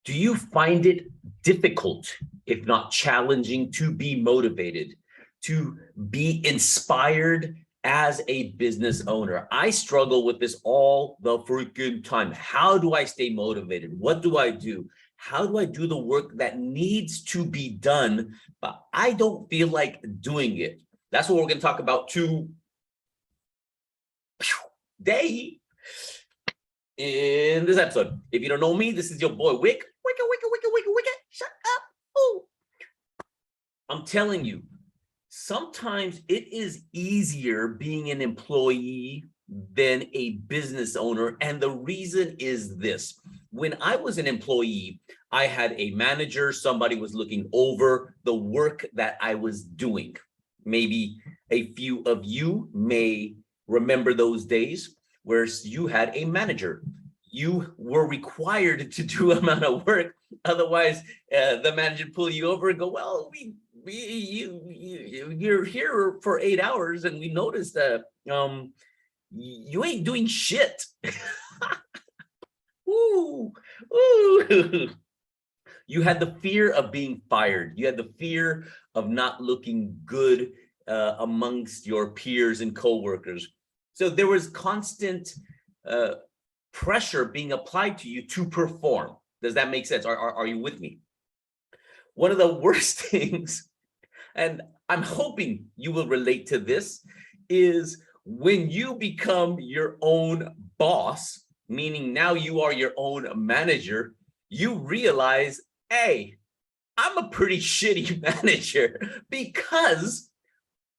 Do you find it difficult, if not challenging, to be motivated, to be inspired as a business owner? I struggle with this all the freaking time. How do I stay motivated? What do I do? How do I do the work that needs to be done, but I don't feel like doing it? That's what we're going to talk about today in this episode. If you don't know me, this is your boy Wick. Wick. Shut up. Ooh. I'm telling you, sometimes it is easier being an employee than a business owner. And the reason is this. When I was an employee, I had a manager, somebody was looking over the work that I was doing. Maybe a few of you may remember those days where you had a manager. You were required to do amount of work. Otherwise, the manager would pull you over and go, well, you're here for 8 hours and we noticed that you ain't doing shit. Ooh. You had the fear of being fired. You had the fear of not looking good amongst your peers and coworkers. So there was constant pressure being applied to you to perform. Does that make sense? Are you with me? One of the worst things, and I'm hoping you will relate to this, is when you become your own boss, meaning now you are your own manager, you realize, hey, I'm a pretty shitty manager, because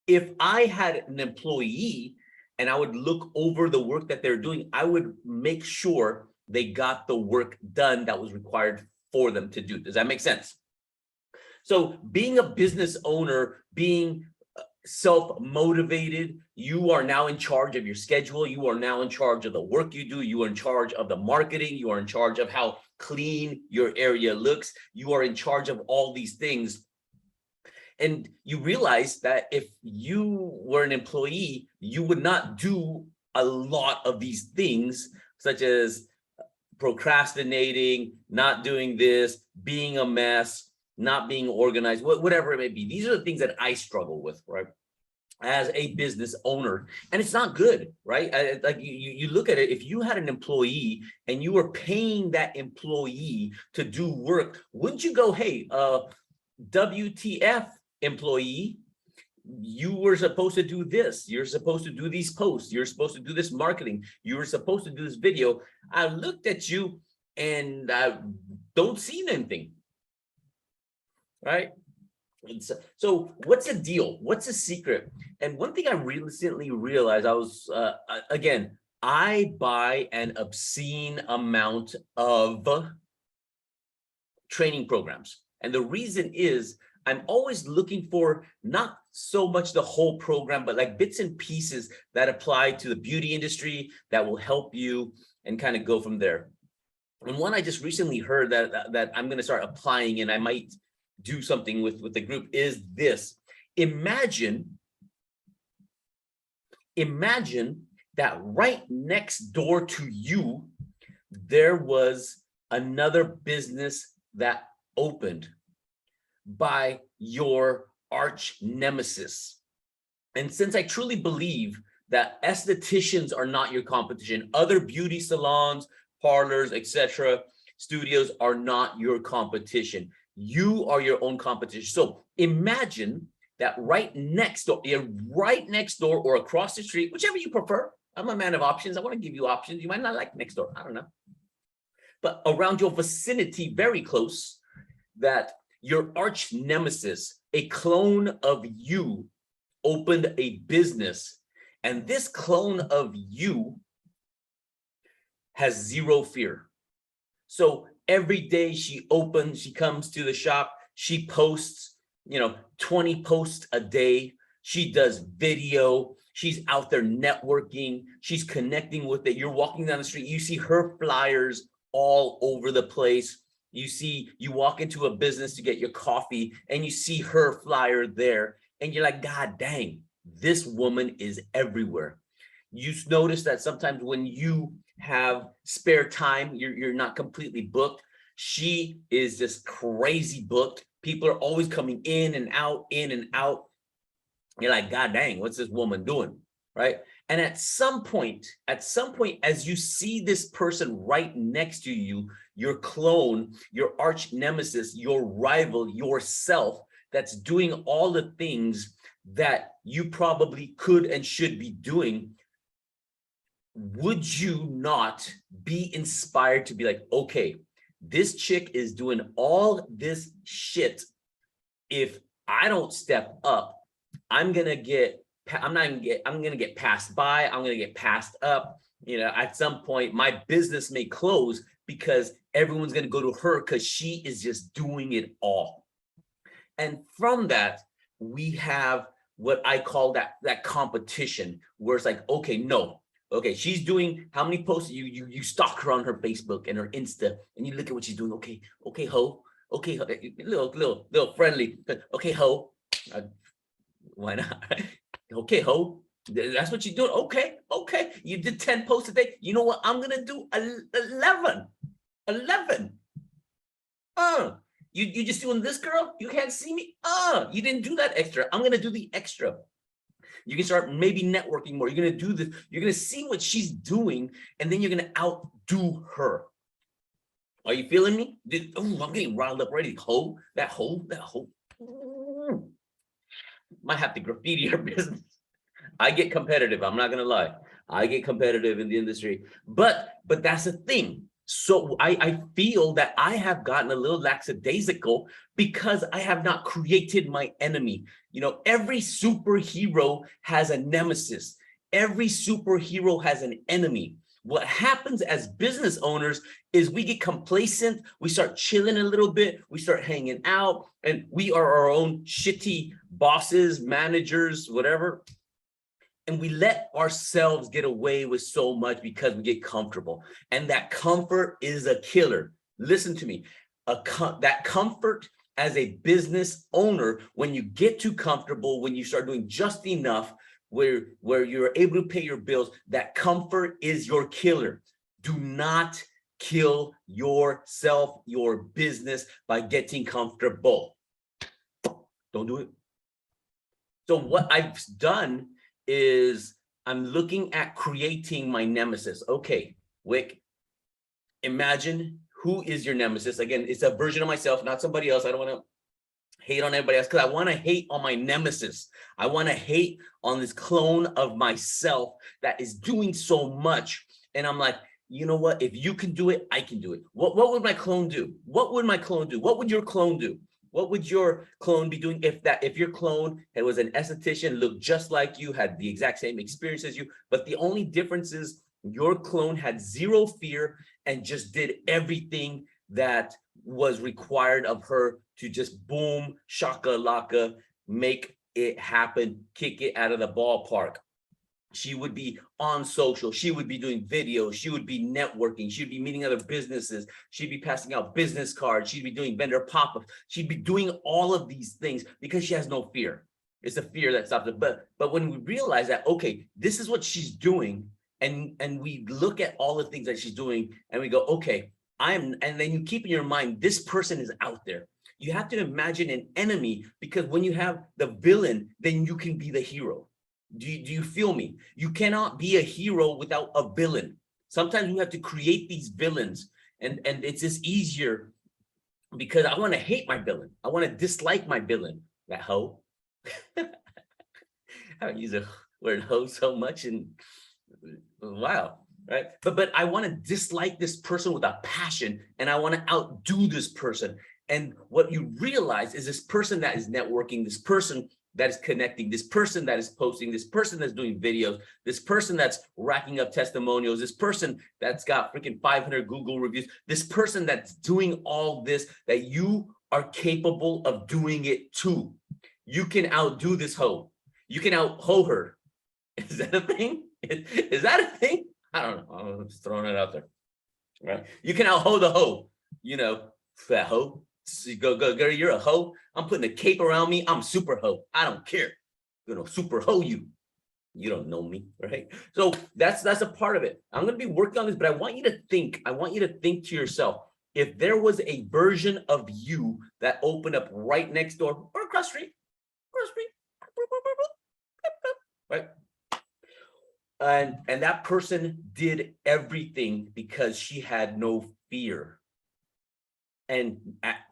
if I had an employee and I would look over the work that they're doing, I would make sure they got the work done that was required for them to do. Does that make sense? So being a business owner, being self-motivated, you are now in charge of your schedule. You are now in charge of the work you do. You are in charge of the marketing. You are in charge of how clean your area looks. You are in charge of all these things. And you realize that if you were an employee, you would not do a lot of these things, such as procrastinating, not doing this, being a mess, not being organized, whatever it may be. These are the things that I struggle with, right? As a business owner, and it's not good, right? Like you look at it, if you had an employee and you were paying that employee to do work, wouldn't you go, hey, WTF employee, you were supposed to do this, you're supposed to do these posts, you're supposed to do this marketing, you were supposed to do this video. I looked at you and I don't see anything, right? So what's the deal? What's the secret? And one thing I recently realized, I was again, I buy an obscene amount of training programs, and the reason is I'm always looking for not so much the whole program, but like bits and pieces that apply to the beauty industry that will help you, and kind of go from there. And one I just recently heard that I'm going to start applying, and I might do something with the group, is this. Imagine that right next door to you, there was another business that opened by your arch nemesis. And since I truly believe that estheticians are not your competition, other beauty salons, parlors, etc., studios are not your competition. You are your own competition. So imagine that right next door or across the street, whichever you prefer. I'm a man of options. I want to give you options. You might not like next door. I don't know. But around your vicinity, very close, that your arch nemesis, a clone of you, opened a business. And this clone of you has zero fear. So every day she comes to the shop, she posts, 20 posts a day. She does video. She's out there networking. She's connecting with it. You're walking down the street, you see her flyers all over the place. You walk into a business to get your coffee and you see her flyer there, and you're like, God dang, this woman is everywhere. You notice that sometimes when you have spare time, you're not completely booked, She is just crazy booked. People are always coming in and out, in and out. You're like, God dang, what's this woman doing? Right. And at some point, as you see this person right next to you, your clone, your arch nemesis, your rival, yourself, that's doing all the things that you probably could and should be doing, would you not be inspired to be like, okay, this chick is doing all this shit. If I don't step up, I'm gonna get passed by. I'm gonna get passed up. You know, at some point, my business may close because everyone's gonna go to her because she is just doing it all. And from that, we have what I call that competition, where it's like, okay, no, okay, she's doing how many posts? You stalk her on her Facebook and her Insta, and you look at what she's doing. Okay, okay, ho, okay, ho, little friendly, okay, ho, why not? Okay, ho, that's what you're doing. Okay, okay, you did 10 posts a day. You know what? I'm gonna do 11. You just doing this, girl? You can't see me? You didn't do that extra. I'm gonna do the extra. You can start maybe networking more. You're gonna do this. You're gonna see what she's doing, and then you're gonna outdo her. Are you feeling me? Oh, I'm getting riled up already. That hoe. Might have to graffiti your business. I get competitive. I'm not gonna lie. I get competitive in the industry, but that's the thing. So I feel that I have gotten a little lackadaisical because I have not created my enemy. You know, every superhero has a nemesis. Every superhero has an enemy. What happens as business owners is we get complacent, we start chilling a little bit, we start hanging out, and we are our own shitty bosses, managers, whatever. And we let ourselves get away with so much because we get comfortable. And that comfort is a killer. Listen to me. That comfort as a business owner, when you get too comfortable, when you start doing just enough, where you're able to pay your bills, that comfort is your killer. Do not kill yourself, your business, by getting comfortable. Don't do it. So what I've done is I'm looking at creating my nemesis. Okay, Wick, imagine who is your nemesis. Again, it's a version of myself, not somebody else. I don't want to hate on everybody else because I want to hate on my nemesis. I want to hate on this clone of myself that is doing so much. And I'm like, you know what? If you can do it, I can do it. What would my clone do? What would my clone do? What would your clone do? What would your clone be doing if your clone was an esthetician, looked just like you, had the exact same experience as you, but the only difference is your clone had zero fear and just did everything that was required of her to just boom, shaka laka, make it happen, kick it out of the ballpark. She would be on social. She would be doing videos. She would be networking. She'd be meeting other businesses. She'd be passing out business cards. She'd be doing vendor pop-ups. She'd be doing all of these things because she has no fear. It's a fear that stops it. But when we realize that, okay, this is what she's doing, and we look at all the things that she's doing, and we go, okay, and then you keep in your mind, this person is out there. You have to imagine an enemy, because when you have the villain, then you can be the hero. Do you feel me? You cannot be a hero without a villain. Sometimes we have to create these villains, and it's just easier because I want to hate my villain. I want to dislike my villain. That hoe. I don't use the word hoe so much in a while, right? But I want to dislike this person with a passion, and I want to outdo this person. And what you realize is this person that is networking, this person that is connecting, this person that is posting, this person that's doing videos, this person that's racking up testimonials, this person that's got freaking 500 Google reviews, this person that's doing all this, that you are capable of doing it too. You can outdo this hoe. You can out-hoe her. Is that a thing? Is that a thing? I don't know. I'm just throwing it out there. Right? You can out-hoe the hoe. You know, that hoe. So go, you're a hoe. I'm putting a cape around me. I'm super hoe. I don't care. Super hoe you. You don't know me, right? So that's a part of it. I'm going to be working on this, but I want you to think. I want you to think to yourself, if there was a version of you that opened up right next door or across the street, right? And that person did everything because she had no fear. And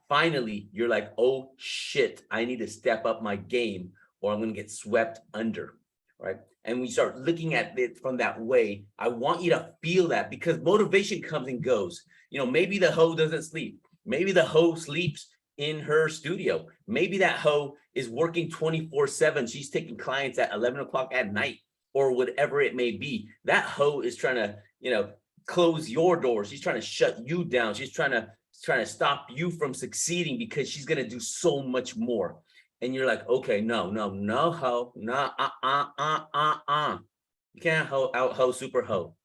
finally, you're like, oh shit, I need to step up my game or I'm going to get swept under, right? And we start looking at it from that way. I want you to feel that, because motivation comes and goes. You know, maybe the hoe doesn't sleep. Maybe the hoe sleeps in her studio. Maybe that hoe is working 24/7. She's taking clients at 11 o'clock at night or whatever it may be. That hoe is trying to, you know, close your doors. She's trying to shut you down. She's trying to stop you from succeeding because she's going to do so much more. And you're like, okay, no, ho, no, you can't out ho super ho.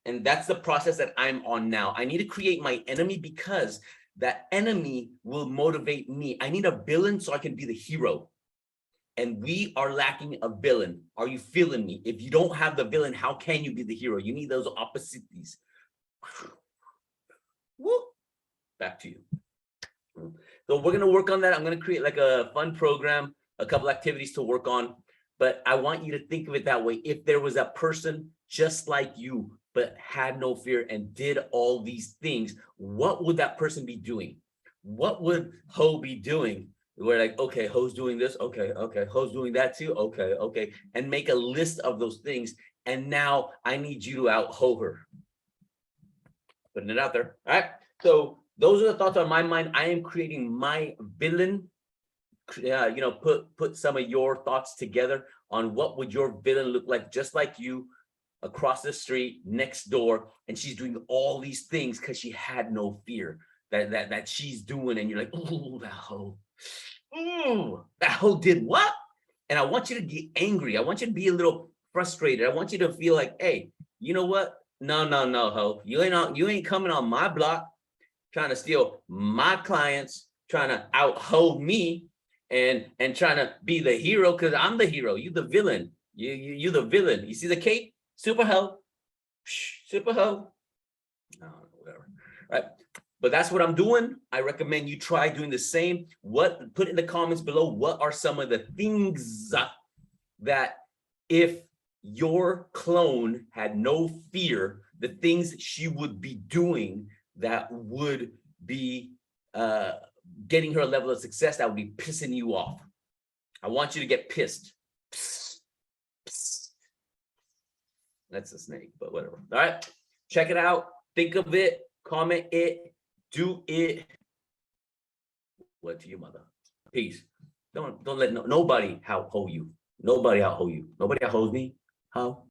And that's the process that I'm on now. I need to create my enemy because that enemy will motivate me. I need a villain so I can be the hero. And we are lacking a villain. Are you feeling me? If you don't have the villain, how can you be the hero? You need those opposites. Woo. Back to you. So we're going to work on that. I'm going to create like a fun program, a couple activities to work on. But I want you to think of it that way. If there was a person just like you, but had no fear and did all these things, what would that person be doing? What would Ho be doing? We're like, okay, Ho's doing this. Okay, Ho's doing that too. Okay. And make a list of those things. And now I need you to out Ho her. Putting it out there. All right. So those are the thoughts on my mind. I am creating my villain. You know, put some of your thoughts together on what would your villain look like, just like you, across the street, next door, and she's doing all these things because she had no fear that she's doing, and you're like, ooh, that hoe. Ooh, that hoe did what? And I want you to get angry. I want you to be a little frustrated. I want you to feel like, hey, you know what? No, hoe. You ain't coming on my block trying to steal my clients, trying to out hoe me, and trying to be the hero, because I'm the hero. You the villain. You the villain. You see the cape? Super hoe. Super hoe. Oh, whatever. Right. But that's what I'm doing. I recommend you try doing the same. Put in the comments below, what are some of the things that if your clone had no fear, the things she would be doing that would be getting her a level of success that would be pissing you off. I want you to get pissed. Psst, psst. That's a snake, but whatever. All right, check it out. Think of it, comment it, do it. What to your mother? Peace. Don't let nobody out-ho you. Nobody out-ho you. Nobody out-hos me. How?